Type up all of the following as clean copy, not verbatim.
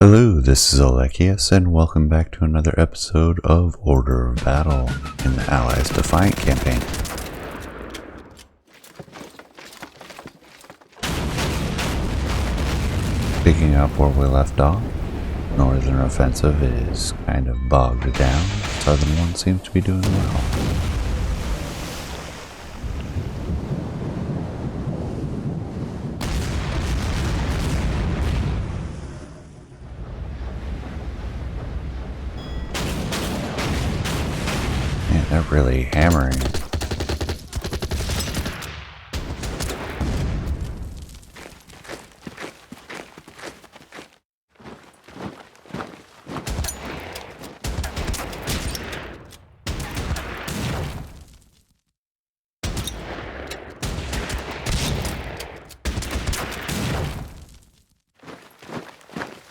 Hello, this is Alekius, and welcome back to another episode of Order of Battle in the Allies Defiant campaign. Picking up where we left off, Northern offensive is kind of bogged down. Southern one seems to be doing well. Man, they're really hammering.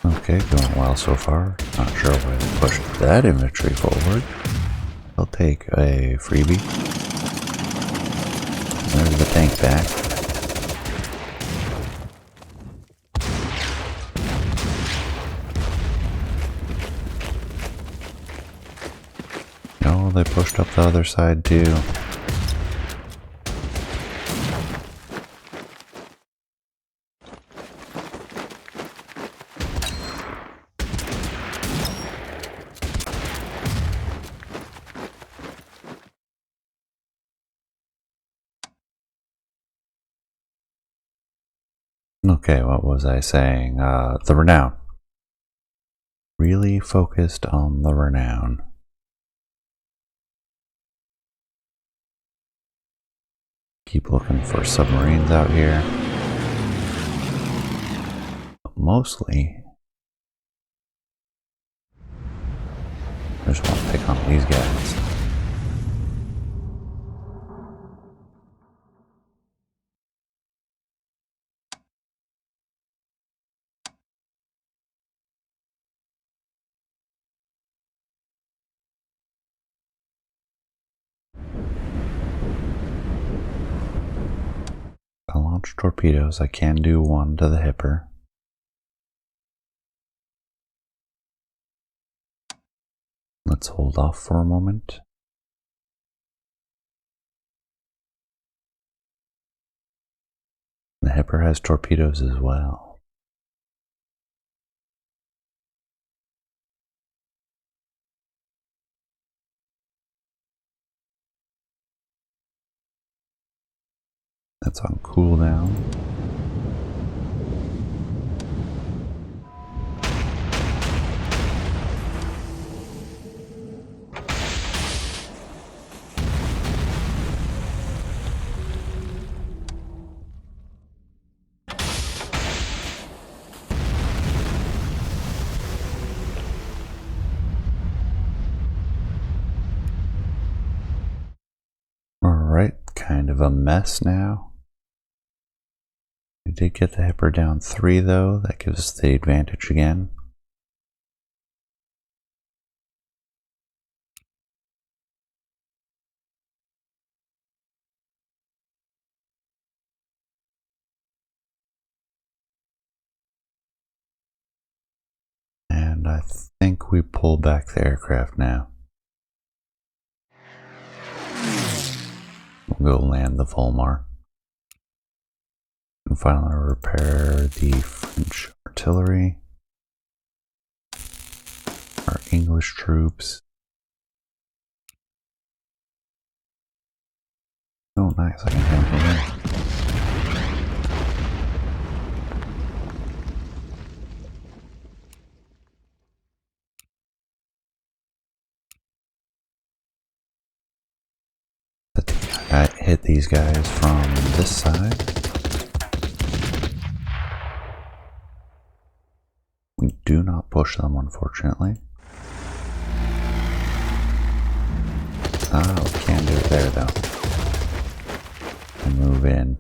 Okay, going well so far. Not sure why they pushed that infantry forward. I'll take a freebie. There's the tank back. No, they pushed up the other side too. Okay, what was I saying? The renown. Really focused on the renown. Keep looking for submarines out here. But mostly, I just want to pick on these guys. I launch torpedoes. I can do one to the hipper. Let's hold off for a moment. The hipper has torpedoes as well. That's on cooldown. Alright, kind of a mess now. We did get the hipper down 3 though. That gives us the advantage again. And I think we pull back the aircraft now. We'll go land the Volmar. And finally repair the French artillery. Our English troops. Oh nice, I can handle that. I hit these guys from this side. We do not push them, unfortunately. Ah, we can do it there though. And move in.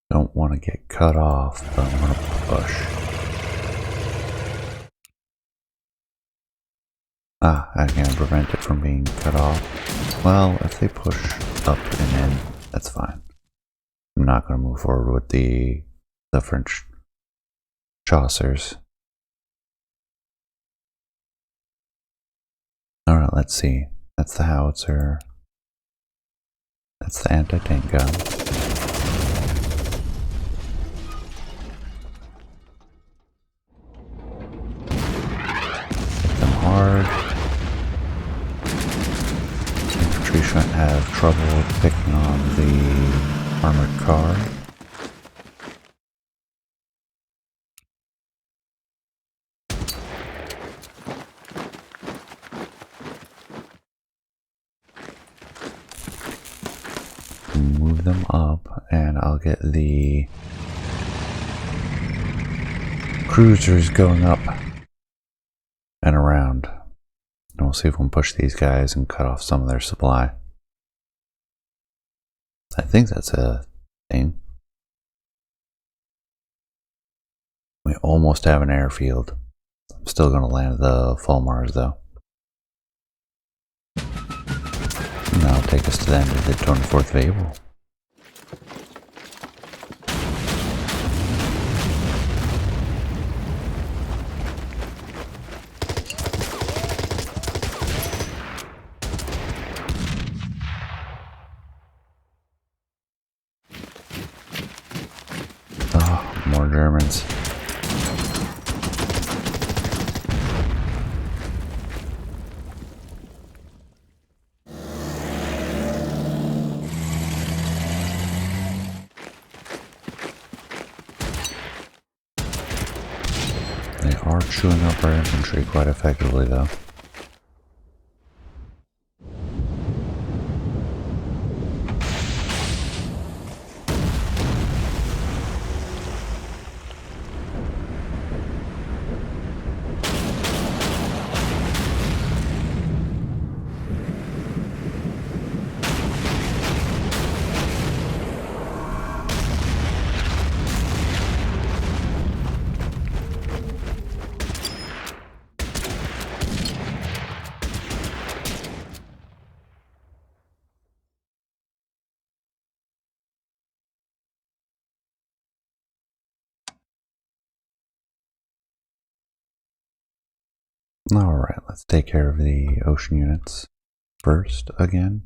Don't want to get cut off, but I'm going to push. Ah, I can prevent it from being cut off. Well, if they push up and in, that's fine. I'm not going to move forward with the French Chaucers. Alright, let's see. That's the howitzer. That's the anti-tank gun. Hit them hard. Infantry shouldn't have trouble picking on the armored car. Move them up, and I'll get the cruisers going up and around. And we'll see if we can push these guys and cut off some of their supply. I think that's a thing. We almost have an airfield. I'm still going to land the Fulmars though. And that'll take us to the end of the 24th Fable. Oh, more Germans. They are chewing up our infantry quite effectively though. Alright, let's take care of the ocean units first again.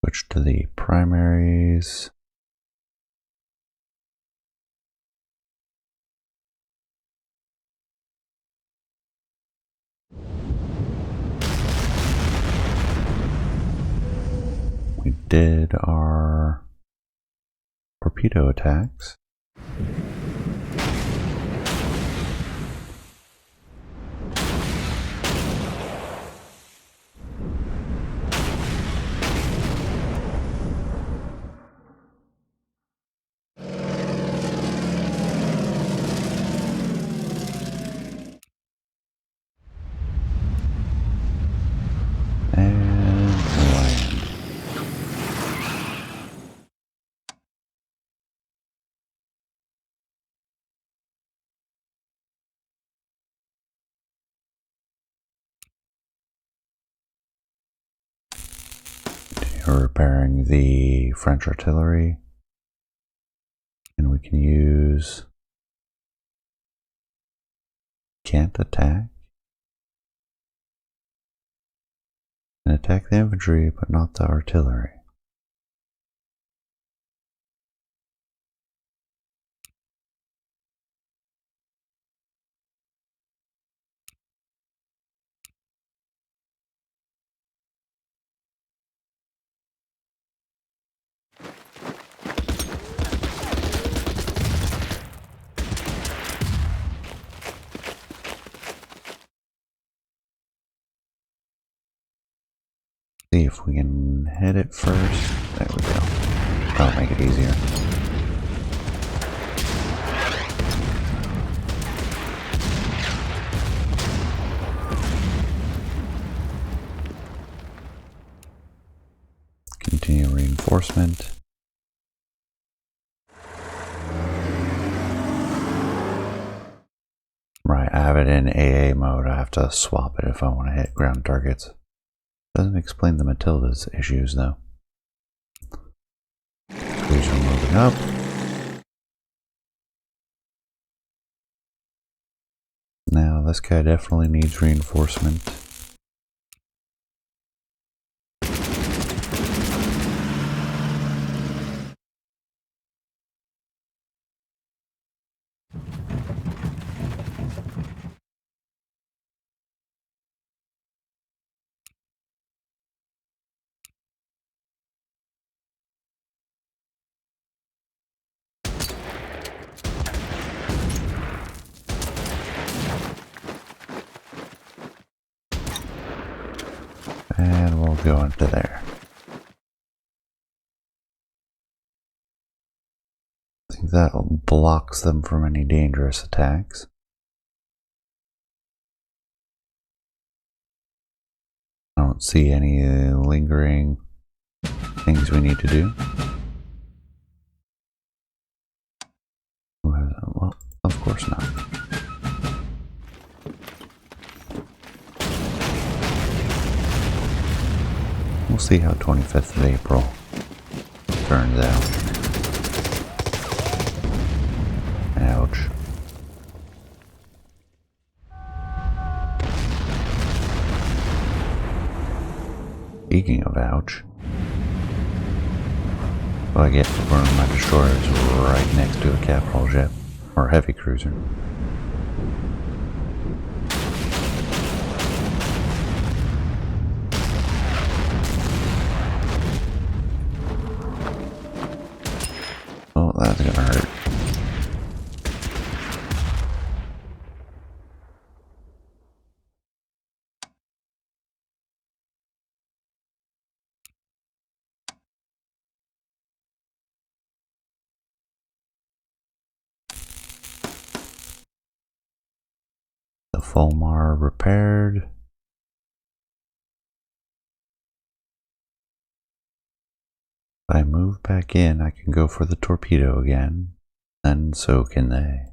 Switch to the primaries. We did our torpedo attacks. And land. We're repairing the French artillery. And we can use can't attack. And attack the infantry, but not the artillery. See if we can hit it first. There we go. That'll make it easier. Continue reinforcement. Right, I have it in AA mode. I have to swap it if I want to hit ground targets. Doesn't explain the Matilda's issues though. Cruiser moving up. Now this guy definitely needs reinforcement. And we'll go into there. I think that blocks them from any dangerous attacks. I don't see any lingering things we need to do. Well, of course not. We'll see how 25th of April turns out. Ouch. Speaking of ouch, what I get for burning my destroyers right next to a capital ship, or heavy cruiser. Oh, that's gonna hurt. The Fulmar repaired. If I move back in, I can go for the torpedo again, and so can they.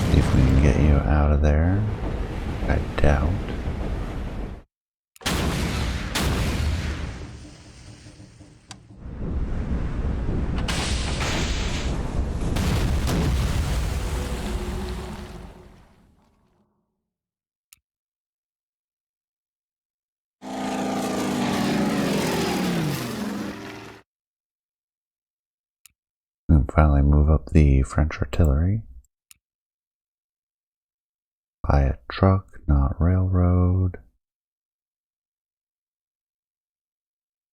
See if we can get you out of there. I doubt. We can finally move up the French artillery. By a truck, not railroad.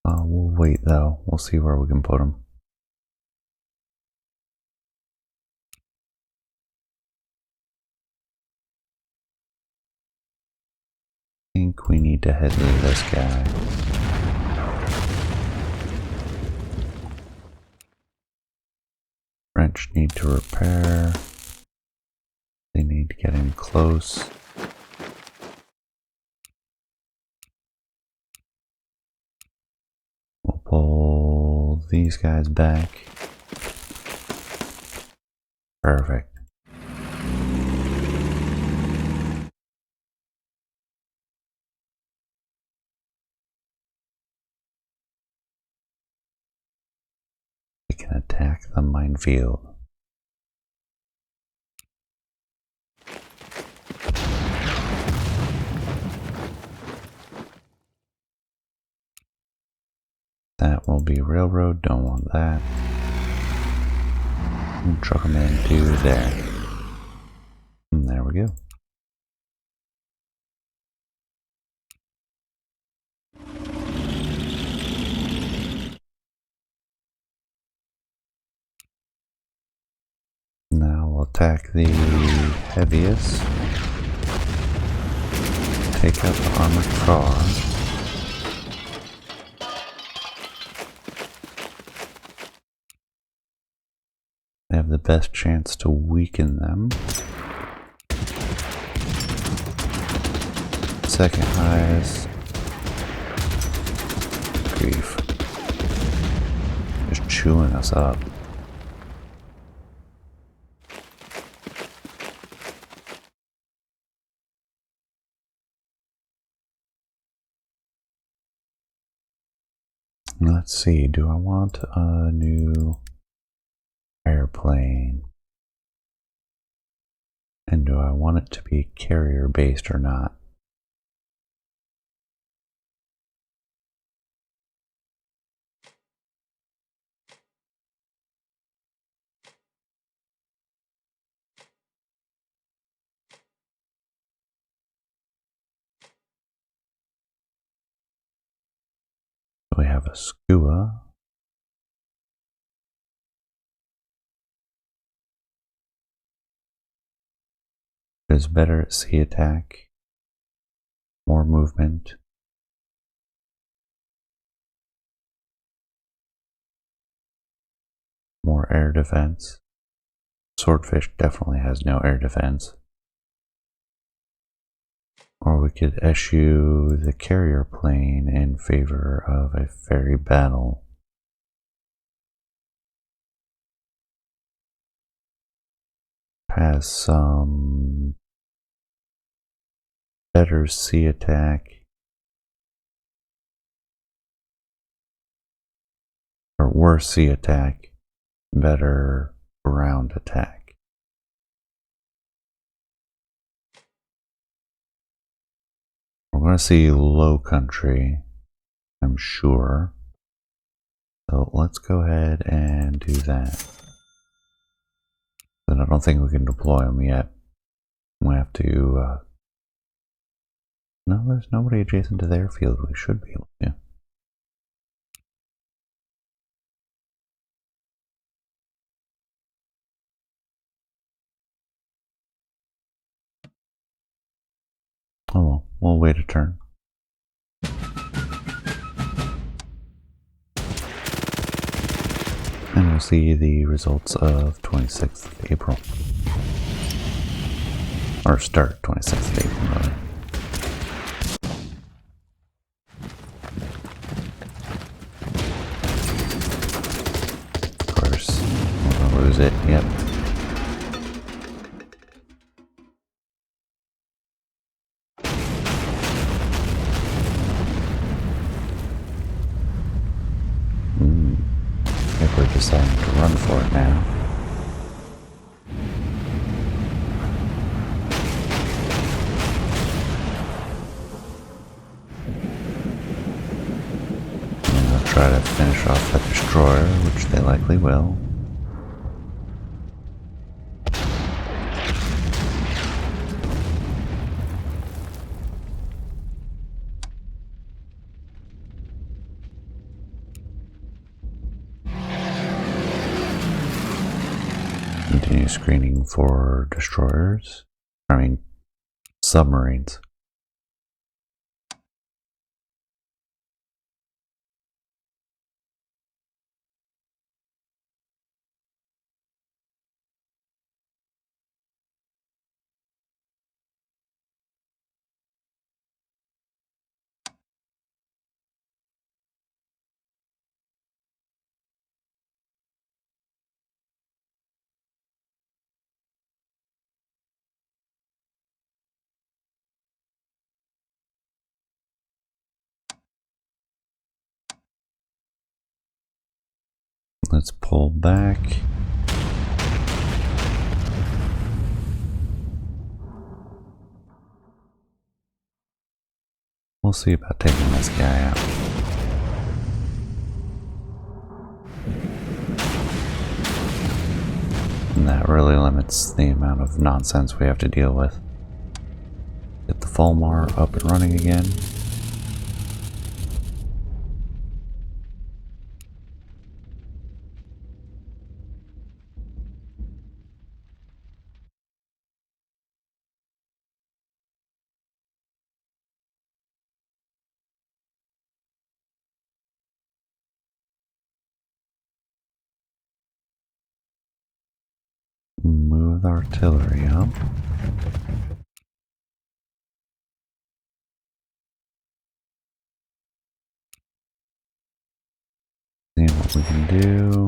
We'll wait though. We'll see where we can put them. I think we need to head to this guy. French need to repair. They need to get in close. We'll pull these guys back. Perfect. We can attack the minefield. That will be railroad, don't want that. And truck them into there. And there we go. Now we'll attack the heaviest. Take out the armored car. They have the best chance to weaken them. second highest. Grief. Just chewing us up. Let's see, do I want a new airplane? And do I want it to be carrier based or not? We have a skua. It is better at sea attack, more movement, more air defense. Swordfish definitely has no air defense. Or we could eschew the carrier plane in favor of a ferry battle. Has some better sea attack, or worse sea attack, better ground attack. We're going to see low country, I'm sure. So let's go ahead and do that. But I don't think we can deploy them yet. We have to. No, there's nobody adjacent to their field. We should be able to. Oh well, we'll wait a turn. And we'll see the results of 26th of April. Or start 26th of April, rather. Of course, we're gonna lose it, yep. I think we're deciding to run for it now. And they'll try to finish off that destroyer, which they likely will. Continue screening for destroyers. I mean, submarines. Let's pull back. We'll see about taking this guy out. And that really limits the amount of nonsense we have to deal with. Get the Fulmar up and running again. Move the artillery up. do.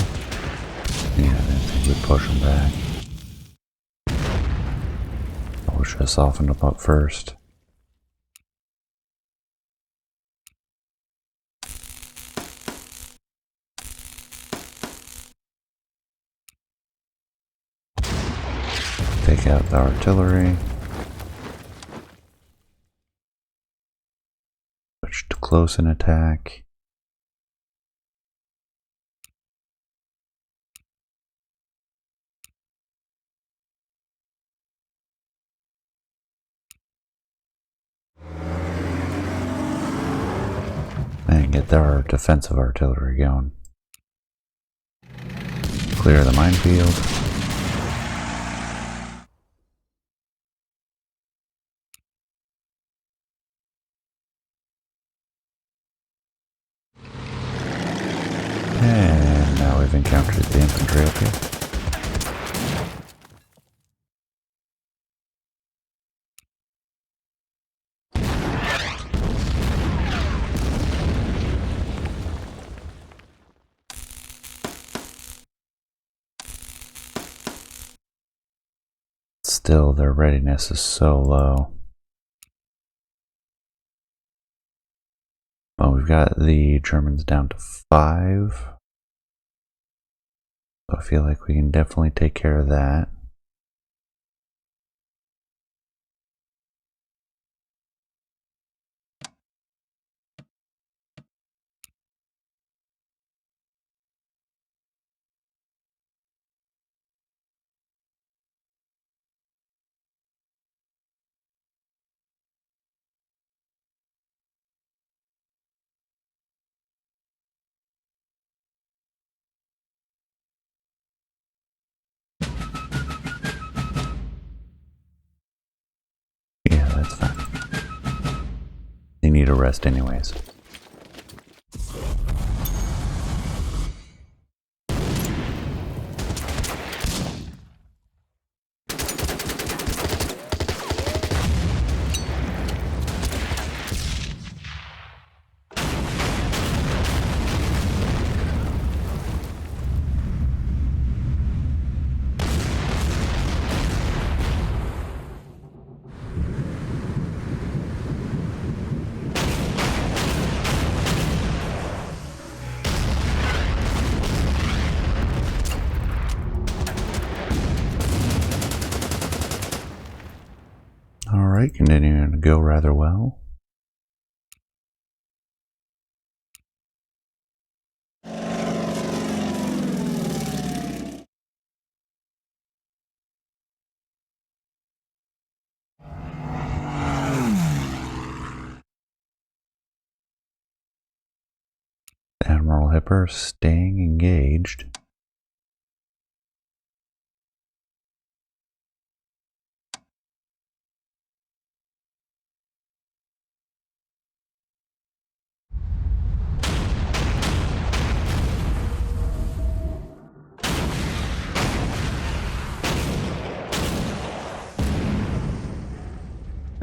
Yeah, I didn't think we'd push them back. I should have softened them up first. Take out the artillery. Switch to close in attack. And get our defensive artillery going. Clear the minefield. And now we've encountered the infantry up here. Still, their readiness is so low. Well, we've got the Germans down to 5. So I feel like we can definitely take care of that. Yeah, that's fine. They need a rest anyways. Alright, continuing to go rather well. Admiral Hipper staying engaged.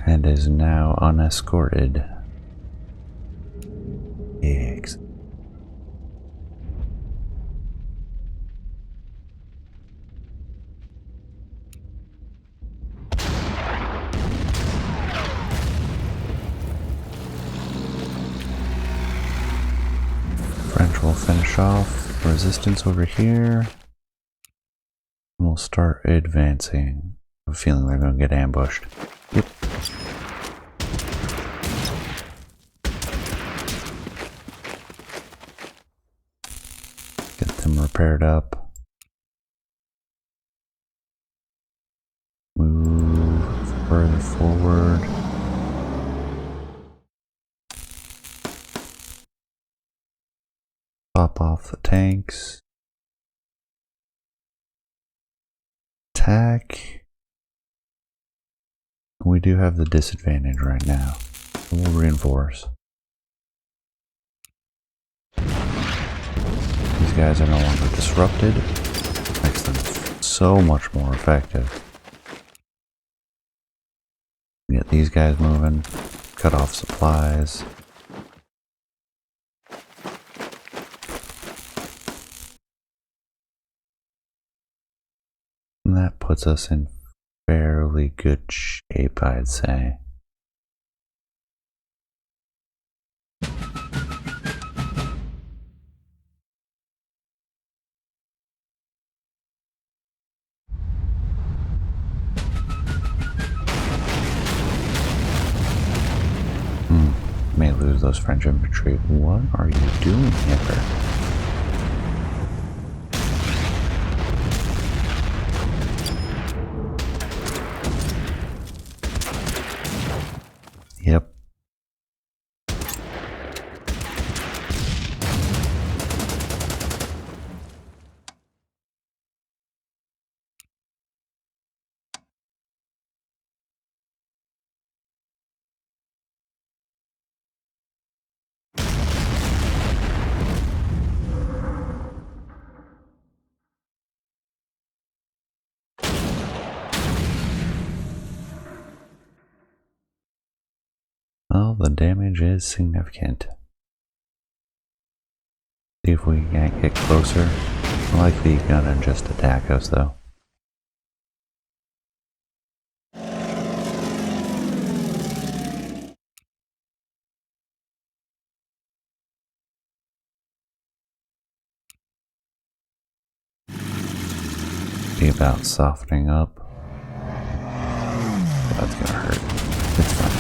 And is now unescorted. Eggs. French will finish off resistance over here. And we'll start advancing. I have a feeling they're going to get ambushed. Yep. Get them repaired up. Move further forward. Top off the tanks. Attack. We do have the disadvantage right now. We'll reinforce. These guys are no longer disrupted. Makes them so much more effective. Get these guys moving. Cut off supplies. That puts us in fairly good shape, I'd say. May lose those French infantry. What are you doing here? Yep. Well, the damage is significant. See if we can't get closer. Likely gonna just attack us though. Be about softening up. That's gonna hurt. It's fine.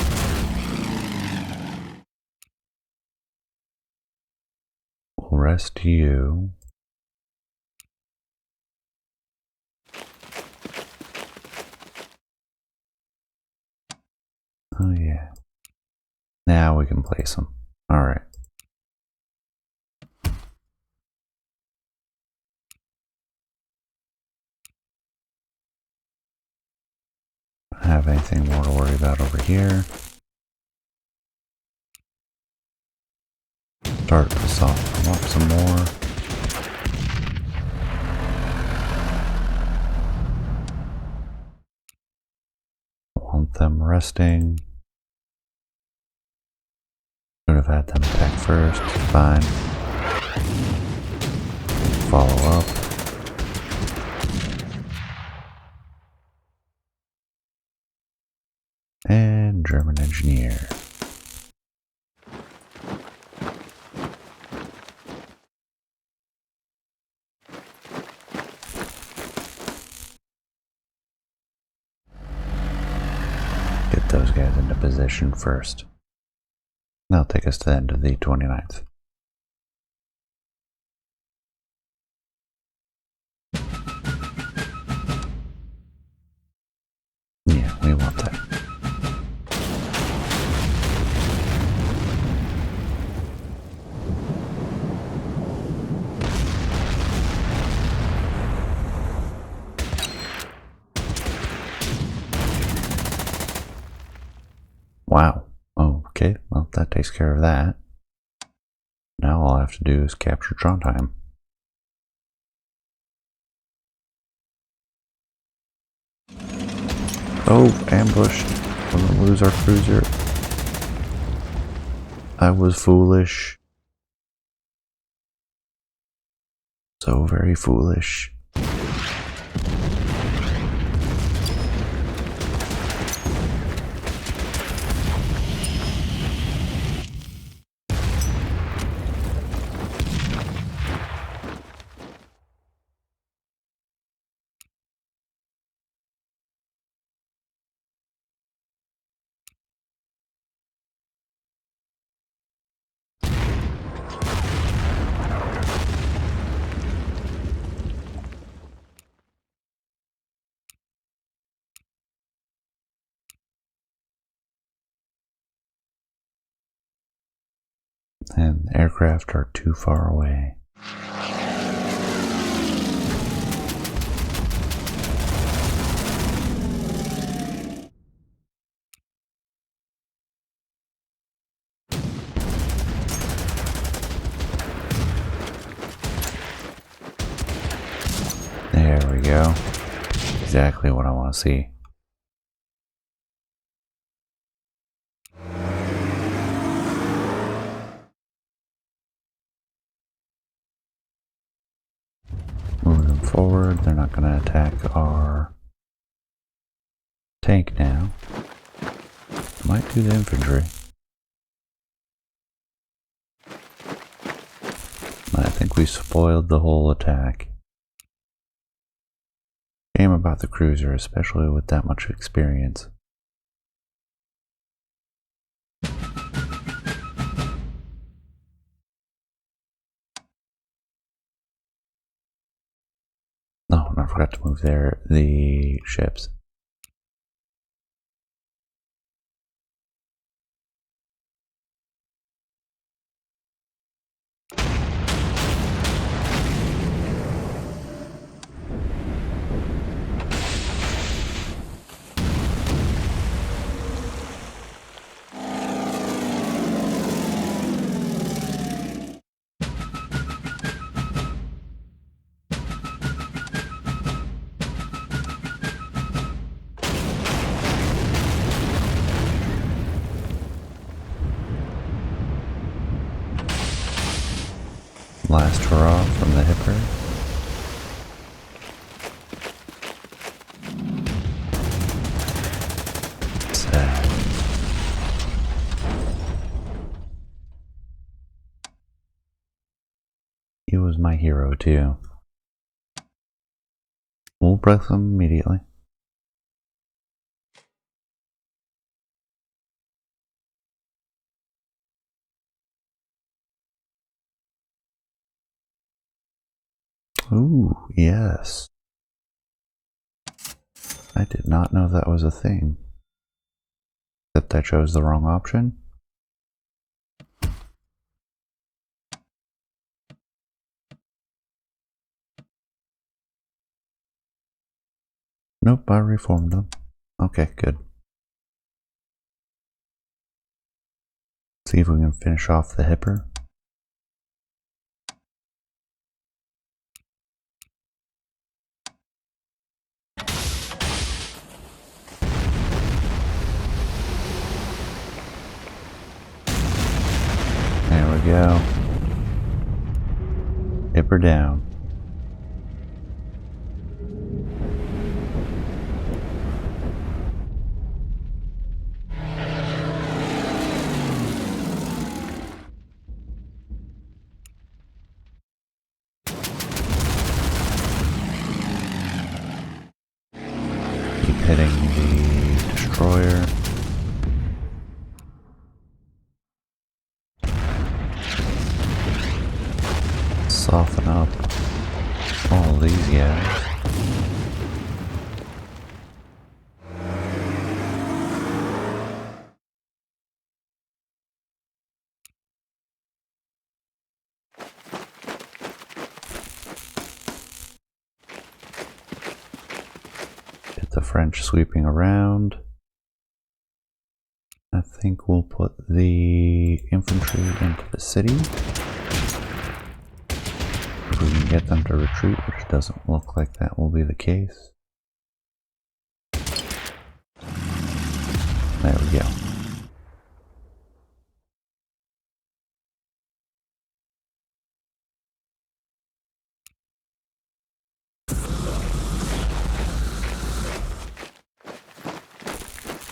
We'll rest you. Oh yeah. Now we can place them. Alright. Don't have anything more to worry about over here. Start to soften them up some more. Want them resting. Should have had them attack first. Fine. Follow up. And German engineer. Get those guys into position first. That'll take us to the end of the 29th. Yeah, we want that. Wow. Okay, well, that takes care of that. Now all I have to do is capture Trondheim. Oh, ambushed. We're gonna lose our cruiser. I was foolish. So very foolish. And aircraft are too far away. There we go. Exactly what I want to see. Move them forward. They're not going to attack our tank now. Might do the infantry. I think we spoiled the whole attack. Shame about the cruiser, especially with that much experience. Oh, and I forgot to move the ships. Last hurrah from the hipper. Sad. He was my hero too. We'll breath him immediately. Ooh, yes. I did not know that was a thing. Except I chose the wrong option. Nope, I reformed them. Okay, good. See if we can finish off the hipper. There we go. Hipper down. Keep hitting the destroyer. Soften up all these guys. Get the French sweeping around. I think we'll put the infantry into the city. If we can get them to retreat, which doesn't look like that will be the case. There we go.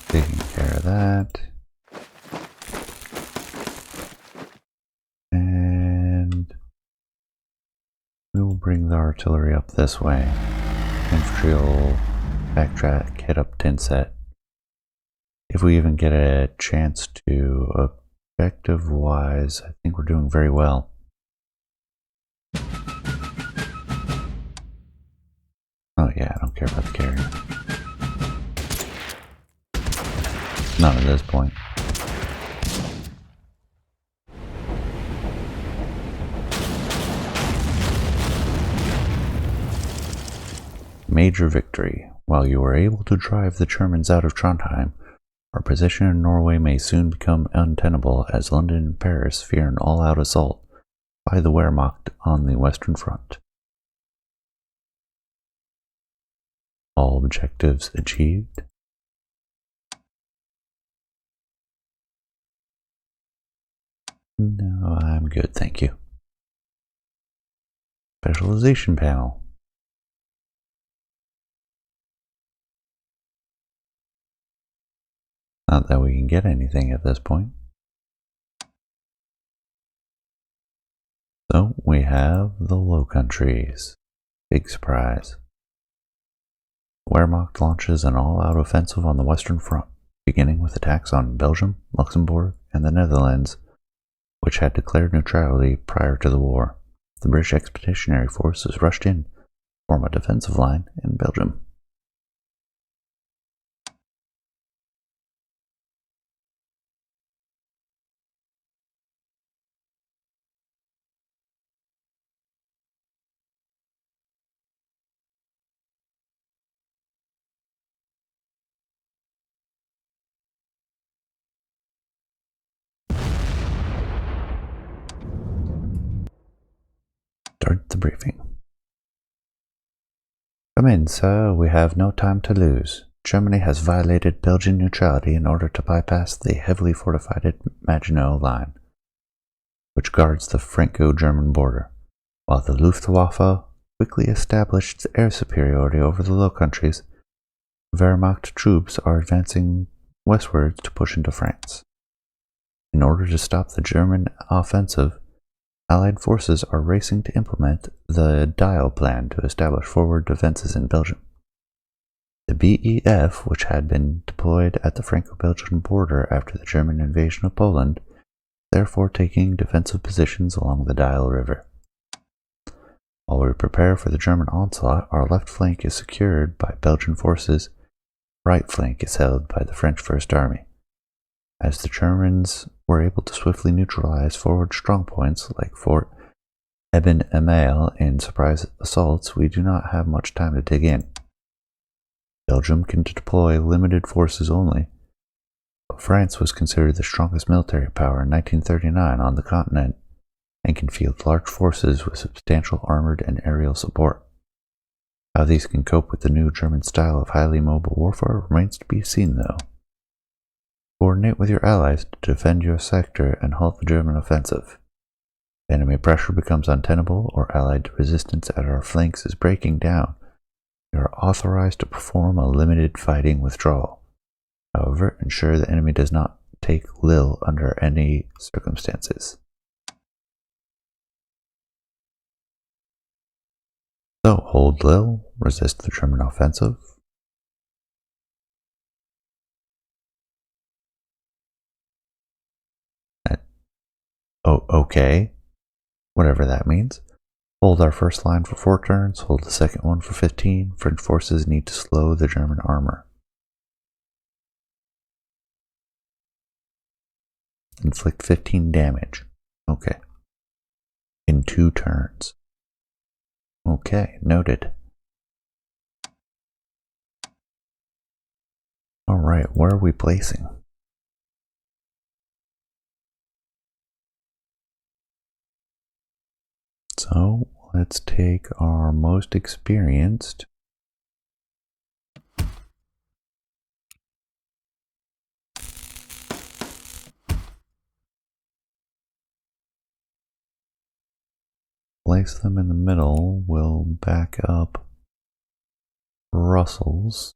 Taking care of that. And we will bring the artillery up this way. Infantry will backtrack, hit up Tinset. If we even get a chance to, objective wise, I think we're doing very well. Oh yeah, I don't care about the carrier. Not at this point. Major victory. While you were able to drive the Germans out of Trondheim, our position in Norway may soon become untenable as London and Paris fear an all-out assault by the Wehrmacht on the Western Front. All objectives achieved. No, I'm good, thank you. Specialization panel. Not that we can get anything at this point. So we have the Low Countries. Big surprise. Wehrmacht launches an all-out offensive on the Western Front, beginning with attacks on Belgium, Luxembourg, and the Netherlands, which had declared neutrality prior to the war. The British Expeditionary Forces rushed in to form a defensive line in Belgium. Start the briefing. Come in, sir. We have no time to lose. Germany has violated Belgian neutrality in order to bypass the heavily fortified Maginot Line, which guards the Franco-German border, while the Luftwaffe quickly established its air superiority over the Low Countries. Wehrmacht troops are advancing westwards to push into France. In order to stop the German offensive, Allied forces are racing to implement the Dial Plan to establish forward defenses in Belgium. The BEF, which had been deployed at the Franco-Belgian border after the German invasion of Poland, therefore taking defensive positions along the Dial River. While we prepare for the German onslaught, our left flank is secured by Belgian forces, right flank is held by the French First Army. As the Germans were able to swiftly neutralize forward strongpoints like Fort Eben Emael in surprise assaults, we do not have much time to dig in. Belgium can deploy limited forces only, but France was considered the strongest military power in 1939 on the continent and can field large forces with substantial armored and aerial support. How these can cope with the new German style of highly mobile warfare remains to be seen, though. Coordinate with your allies to defend your sector and halt the German offensive. If enemy pressure becomes untenable or Allied resistance at our flanks is breaking down, you are authorized to perform a limited fighting withdrawal. However, ensure the enemy does not take Lille under any circumstances. So, hold Lille, resist the German offensive. Oh, okay. Whatever that means. Hold our first line for 4 turns, hold the second one for 15. French forces need to slow the German armor. Inflict 15 damage. Okay. In 2 turns. Okay, noted. Alright, where are we placing? So, let's take our most experienced. Place them in the middle. We'll back up Brussels.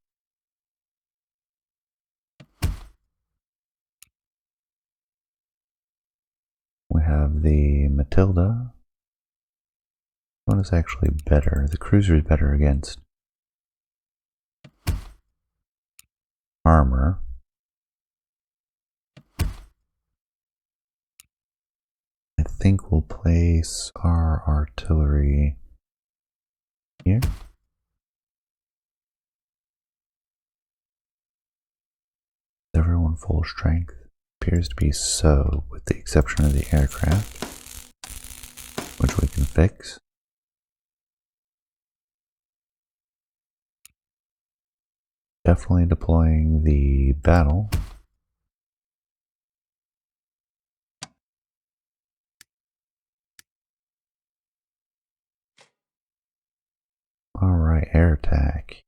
We have the Matilda. One is actually better. The cruiser is better against armor. I think we'll place our artillery here. Everyone full strength? Appears to be so, with the exception of the aircraft, which we can fix. Definitely deploying the battle. Alright, air attack.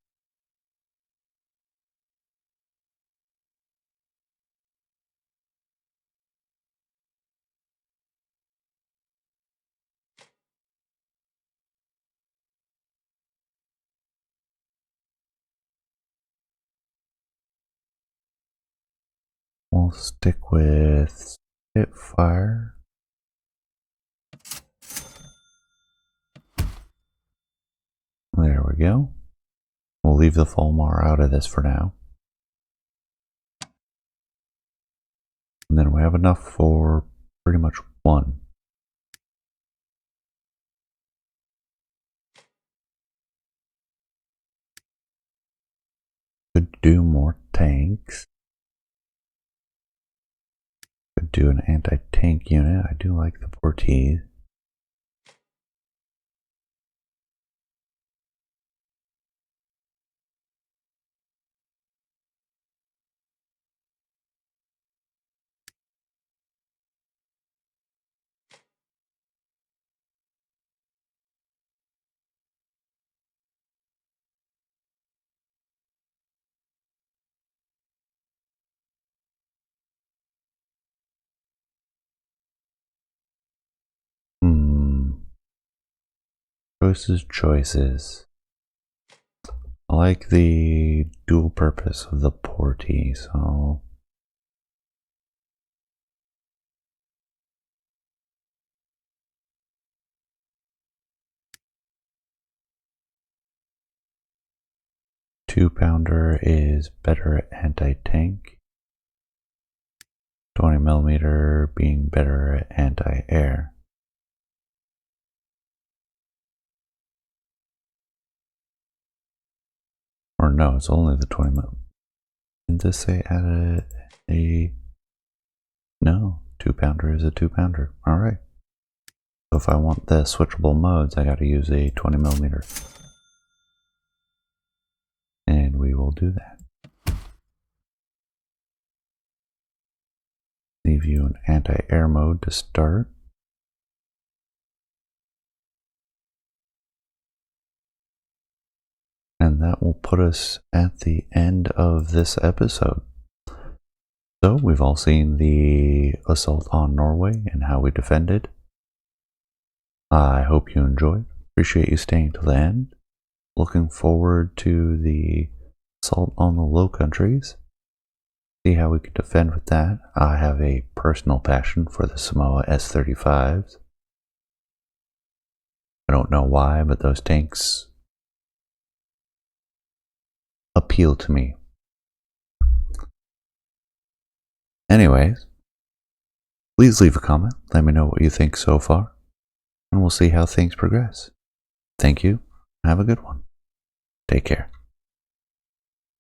stick with Spitfire. There we go. We'll leave the Fulmar out of this for now. And then we have enough for pretty much one. Could do more tanks. Could do an anti-tank unit. I do like the Portees. Choices. I like the dual purpose of the Portee, so two-pounder is better at anti-tank. 20mm being better at anti-air. Or no, it's only the 20mm. Didn't this say added a... No, two-pounder is a two-pounder. Alright. So if I want the switchable modes, I gotta use a 20mm. And we will do that. Leave you an anti-air mode to start. And that will put us at the end of this episode. So we've all seen the assault on Norway and how we defended. I hope you enjoyed. Appreciate you staying till the end. Looking forward to the assault on the Low Countries. See how we can defend with that. I have a personal passion for the Samoa S-35s. I don't know why, but those tanks appeal to me. Anyways, please leave a comment. Let me know what you think so far, and we'll see how things progress. Thank you. Have a good one. Take care.